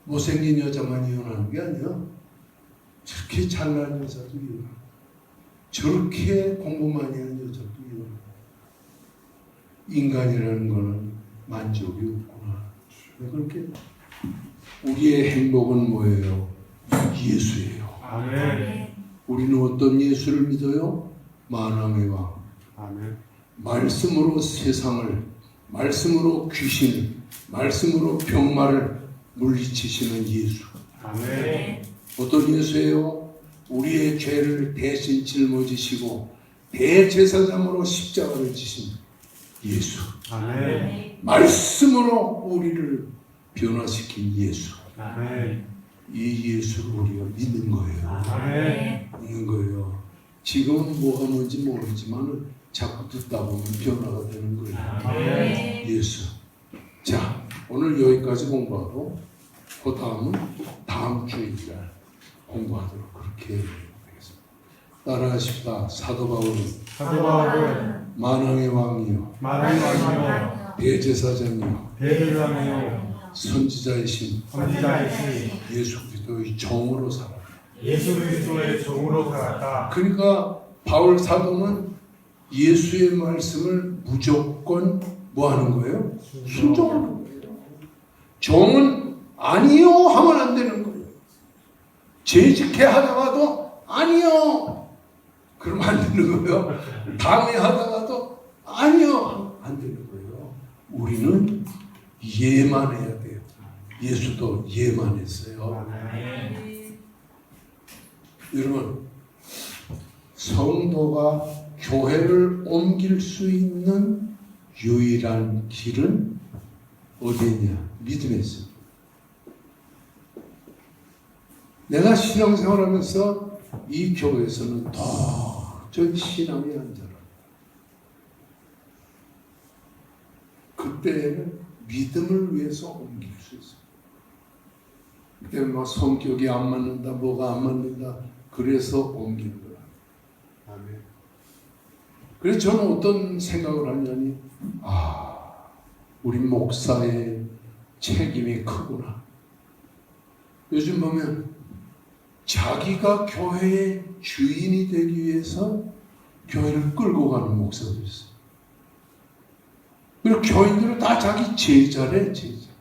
못생긴 여자만 이혼하는 게 아니야. 저렇게 잘난 여자도 이혼하고 저렇게 공부 많이 하는 여자도 이혼하고. 인간이라는 거는 만족이 없구나. 왜 그렇게? 우리의 행복은 뭐예요? 예수예요. 아멘. 우리는 어떤 예수를 믿어요? 만왕의 왕. 아멘. 말씀으로 세상을, 말씀으로 귀신을, 말씀으로 병마를 물리치시는 예수. 아멘. 어떤 예수예요? 우리의 죄를 대신 짊어지시고 대제사장으로 십자가를 지신 예수. 아멘. 말씀으로 우리를 변화시킨 예수. 아멘. 이 예수를 우리가 믿는 거예요. 아멘. 믿는 거예요. 지금은 뭐가 뭔지 모르지만 자꾸 듣다 보면 변화가 되는 거예요. 아멘. 예수. 자, 오늘 여기까지 공부하고 그 다음은 다음 주일 공부하도록 그렇게 되겠습니다. 따라하십시다. 사도 바울은 사도 바울은 만왕의 왕이요 만왕의 왕이요 대제사장이요 대제사장이요 선지자이신 선지자이신 예수 그리스도의 종으로 살았다. 예수 그리스도의 종으로 살았다. 그러니까 바울 사도는 예수의 말씀을 무조건 뭐 하는 거예요? 순종하는 거예요. 종은 아니요 하면 안 되는 거예요. 재직해 하다가도 아니요 그러면 안 되는 거예요. 당해하다가도 아니요 안 되는 거예요. 우리는 예만해야 돼요. 예수도 예만했어요. 여러분, 성도가 교회를 옮길 수 있는 유일한 길은 어디냐? 믿음에서. 내가 신앙생활하면서 이 교회에서는 도저히 신앙이 안 자라. 그때는 믿음을 위해서 옮길 수 있어요. 그때 막 성격이 안 맞는다, 뭐가 안 맞는다, 그래서 옮기는 거야. 아멘. 그래서 저는 어떤 생각을 하냐니, 우리 목사의 책임이 크구나. 요즘 보면 자기가 교회의 주인이 되기 위해서 교회를 끌고 가는 목사도 있어요. 그리고 교인들은 다 자기 제자래, 제자.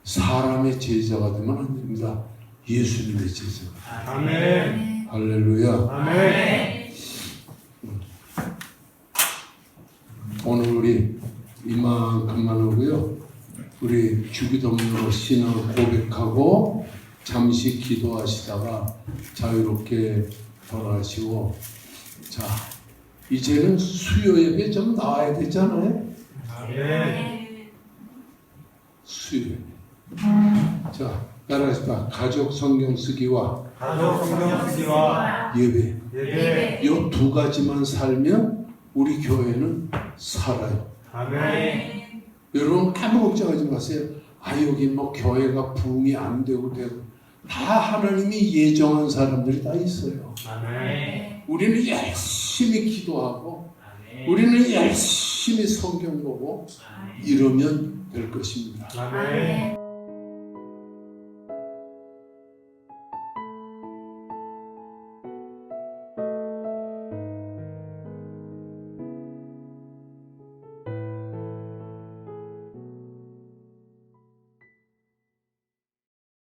사람의 제자가 되면 안 됩니다. 예수님의 제자가. 아멘. 할렐루야. 아멘. 오늘 우리 이만큼만 하고요. 주기도문으로 신앙을 고백하고 잠시 기도하시다가 자유롭게 돌아가시고, 자 이제는 수요 예배 좀 나와야 되잖아요. 네. 수요 예배. 자 따라하시다. 가족 성경 쓰기와 가족 성경 쓰기와 예배, 예배. 이 두 가지만 살면 우리 교회는 살아요. 아멘. 여러분 아무 걱정하지 마세요. 아 여기 뭐 교회가 부흥이 안 되고 다 하나님이 예정한 사람들이 다 있어요. 아멘. 우리는 열심히 기도하고 아멘. 우리는 열심히 성경 보고 이러면 될 것입니다. 아멘.